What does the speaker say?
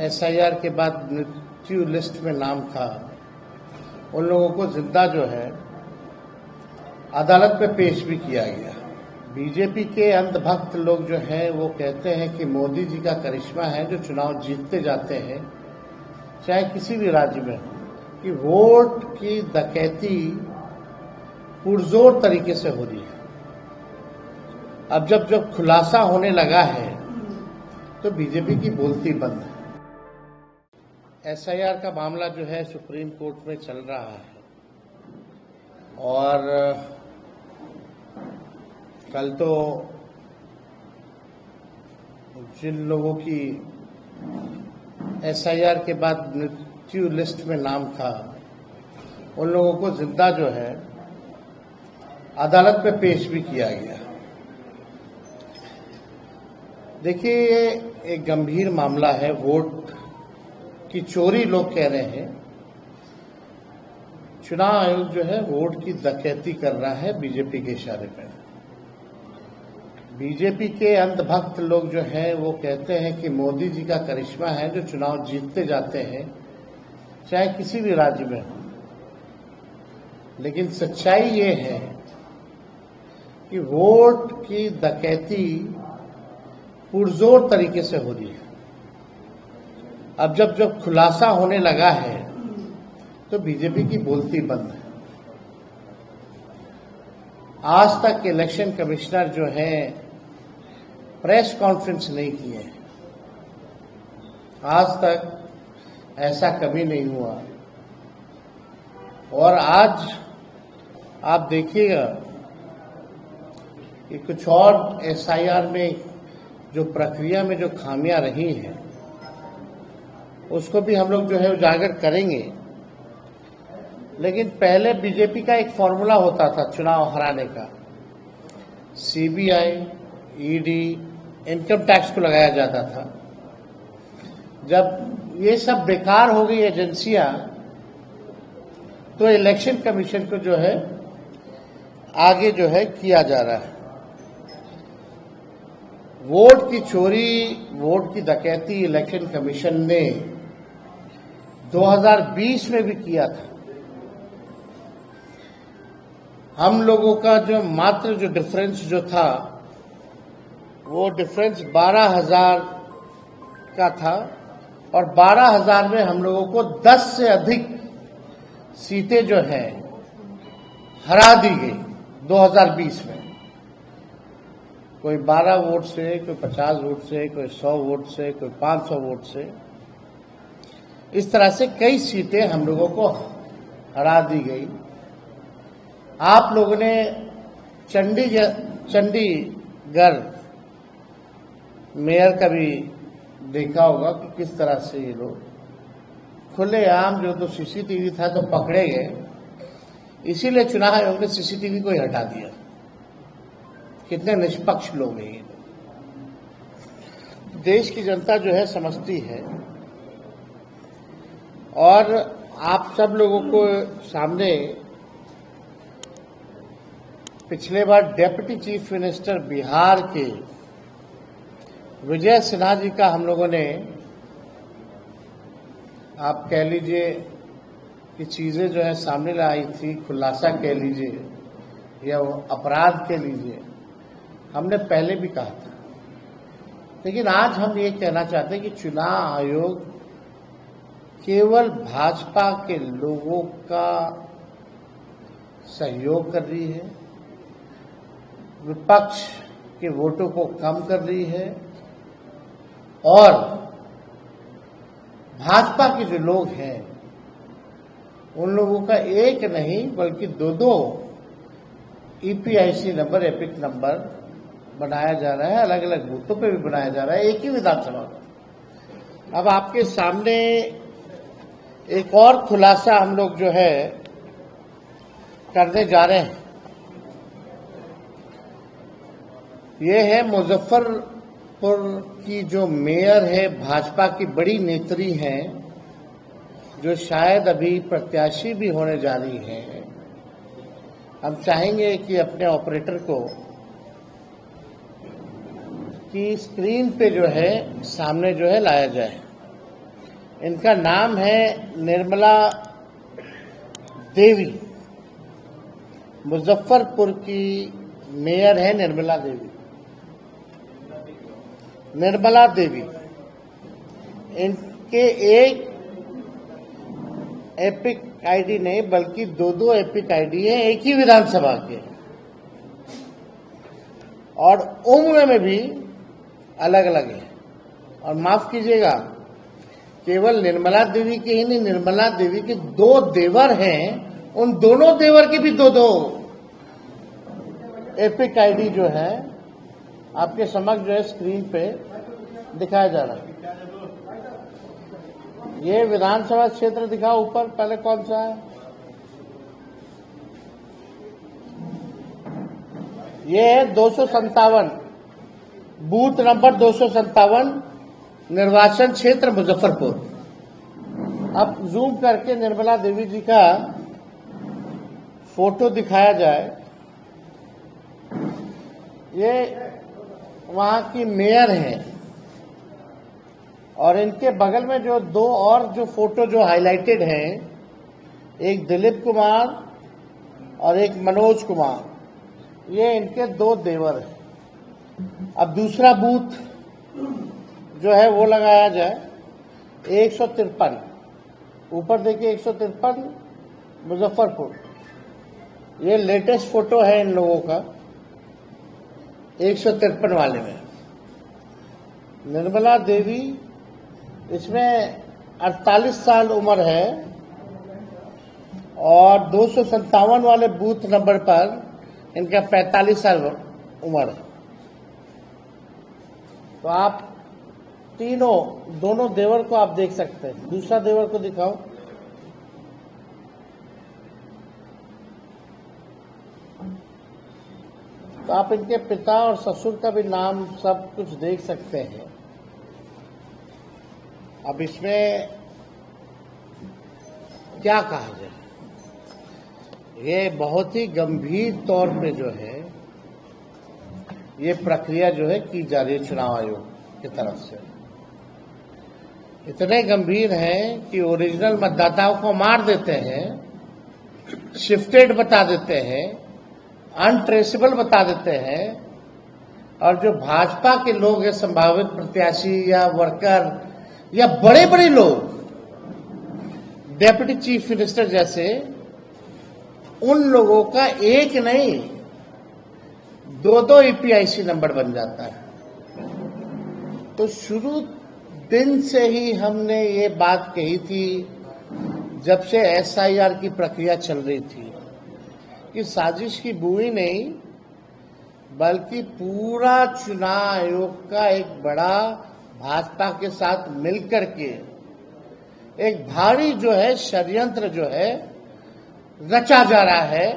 SIR के बाद मृत्यु लिस्ट में नाम था, उन लोगों को जिंदा जो है अदालत में पेश भी किया गया। बीजेपी के अंधभक्त लोग जो हैं वो कहते हैं कि मोदी जी का करिश्मा है जो चुनाव जीतते जाते हैं, चाहे किसी भी राज्य में, कि वोट की डकैती पुरजोर तरीके से हो रही है। अब जब खुलासा होने लगा है तो बीजेपी की बोलती बंद है। एसआईआर का मामला जो है सुप्रीम कोर्ट में चल रहा है और कल तो जिन लोगों की एसआईआर के बाद मृत्यु लिस्ट में नाम था, उन लोगों को जिंदा जो है अदालत में पेश भी किया गया। देखिए, ये एक गंभीर मामला है। वोट की चोरी लोग कह रहे हैं, चुनाव आयोग जो है वोट की डकैती कर रहा है बीजेपी के इशारे पर। बीजेपी के अंधभक्त लोग जो हैं वो कहते हैं कि मोदी जी का करिश्मा है जो चुनाव जीतते जाते हैं, चाहे किसी भी राज्य में हो। लेकिन सच्चाई ये है कि वोट की डकैती पुरजोर तरीके से हो रही है। अब जब खुलासा होने लगा है तो बीजेपी की बोलती बंद है। आज तक इलेक्शन कमिश्नर जो है प्रेस कॉन्फ्रेंस नहीं किए। आज तक ऐसा कभी नहीं हुआ। और आज आप देखिएगा कि कुछ और एसआईआर में जो प्रक्रिया में जो खामियां रही हैं उसको भी हम लोग जो है उजागर करेंगे। लेकिन पहले बीजेपी का एक फॉर्मूला होता था चुनाव हराने का, सीबीआई, ईडी, इनकम टैक्स को लगाया जाता था। जब ये सब बेकार हो गई एजेंसियां तो इलेक्शन कमीशन को जो है आगे जो है किया जा रहा है। वोट की चोरी, वोट की डकैती इलेक्शन कमीशन ने 2020 में भी किया था। हम लोगों का जो मात्र जो डिफरेंस जो था वो डिफरेंस 12,000 का था और 12,000 में हम लोगों को 10 से अधिक सीटें जो हैं हरा दी गई 2020 में। कोई 12 वोट से, कोई 50 वोट से, कोई 100 वोट से, कोई 500 वोट से। इस तरह से कई सीटें हम लोगों को हरा दी गई। आप लोगों ने चंडीगढ़ मेयर का भी देखा होगा कि किस तरह से ये लोग खुलेआम, जो तो सीसीटीवी था तो पकड़े गए, इसीलिए चुनाव आयोग ने सीसीटीवी को ही हटा दिया। कितने निष्पक्ष लोग हैं ये। देश की जनता जो है समझती है। और आप सब लोगों को सामने पिछले बार डेप्यूटी चीफ मिनिस्टर बिहार के विजय सिन्हा जी का हम लोगों ने, आप कह लीजिए कि चीजें जो है सामने लाई थी, खुलासा कह लीजिए या वो अपराध कह लीजिए, हमने पहले भी कहा था। लेकिन आज हम ये कहना चाहते हैं कि चुनाव आयोग केवल भाजपा के लोगों का सहयोग कर रही है, विपक्ष के वोटों को कम कर रही है और भाजपा के जो लोग हैं उन लोगों का एक नहीं बल्कि दो ईपीआईसी नंबर, एपिक नंबर बनाया जा रहा है। अलग अलग बूथों पे भी बनाया जा रहा है, एक ही विधानसभा में। अब आपके सामने एक और खुलासा हम लोग जो है करने जा रहे हैं। ये है मुजफ्फरपुर की जो मेयर है, भाजपा की बड़ी नेत्री हैं, जो शायद अभी प्रत्याशी भी होने जा रही हैं। हम चाहेंगे कि अपने ऑपरेटर को कि स्क्रीन पे जो है सामने जो है लाया जाए। इनका नाम है निर्मला देवी। मुजफ्फरपुर की मेयर है निर्मला देवी। निर्मला देवी, इनके एक एपिक आईडी नहीं बल्कि दो एपिक आईडी है एक ही विधानसभा के, और उम्र में भी अलग अलग है। और माफ कीजिएगा, केवल निर्मला देवी के ही नहीं, निर्मला देवी के 2 देवर हैं, उन दोनों देवर के भी दो एपिक आईडी जो है आपके समक्ष जो है स्क्रीन पे दिखाया जा रहा है। ये विधानसभा क्षेत्र दिखाओ ऊपर, पहले कौन सा है? ये है 257, बूथ नंबर 257, निर्वाचन क्षेत्र मुजफ्फरपुर। अब जूम करके निर्मला देवी जी का फोटो दिखाया जाए। ये वहां की मेयर हैं, और इनके बगल में जो 2 और जो फोटो जो हाईलाइटेड हैं, एक दिलीप कुमार और एक मनोज कुमार, ये इनके 2 देवर हैं। अब दूसरा बूथ जो है वो लगाया जाए 153, ऊपर देखिए 153 मुजफ्फरपुर। ये लेटेस्ट फोटो है इन लोगों का 153 वाले में। निर्मला देवी, इसमें 48 साल उम्र है, और 257 वाले बूथ नंबर पर इनका 45 साल उम्र है। तो आप दोनों देवर को आप देख सकते हैं। दूसरा देवर को दिखाओ। तो आप इनके पिता और ससुर का भी नाम सब कुछ देख सकते हैं। अब इसमें क्या कहा जाए, ये बहुत ही गंभीर तौर पे जो है ये प्रक्रिया जो है की जा रही है चुनाव आयोग की तरफ से। इतने गंभीर है कि ओरिजिनल मतदाताओं को मार देते हैं, शिफ्टेड बता देते हैं, अनट्रेसेबल बता देते हैं, और जो भाजपा के लोग हैं, संभावित प्रत्याशी या वर्कर या बड़े बड़े लोग, डेप्यूटी चीफ मिनिस्टर जैसे, उन लोगों का एक नहीं 2 ईपीआईसी नंबर बन जाता है। तो शुरू दिन से ही हमने ये बात कही थी, जब से एसआईआर की प्रक्रिया चल रही थी, कि साजिश की बुई नहीं बल्कि पूरा चुनाव आयोग का एक बड़ा भाजपा के साथ मिलकर के एक भारी जो है षड्यंत्र जो है रचा जा रहा है।